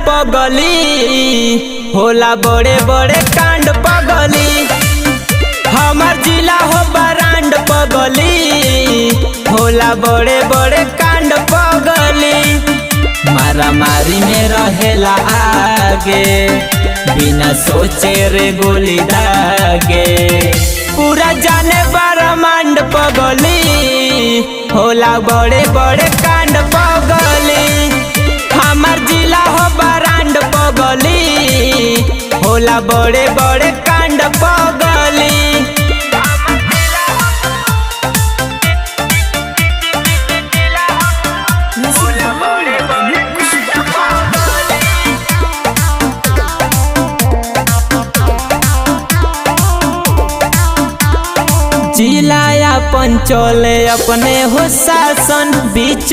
पगली होला बड़े बड़े कांड पगली। हमार जिला हो बरांड पगली होला बड़े बड़े कांड पगली। मारा मारी में रहेला आगे बिना सोचे रे गोली दागे। पूरा जाने ब्रह्मांड पगली होला बड़े बड़े कांड पगली। हमार जिला हो बरांड पगली होला बड़े बड़े कांड पगली। जिलाया पंचोले अपने हो शासन बीच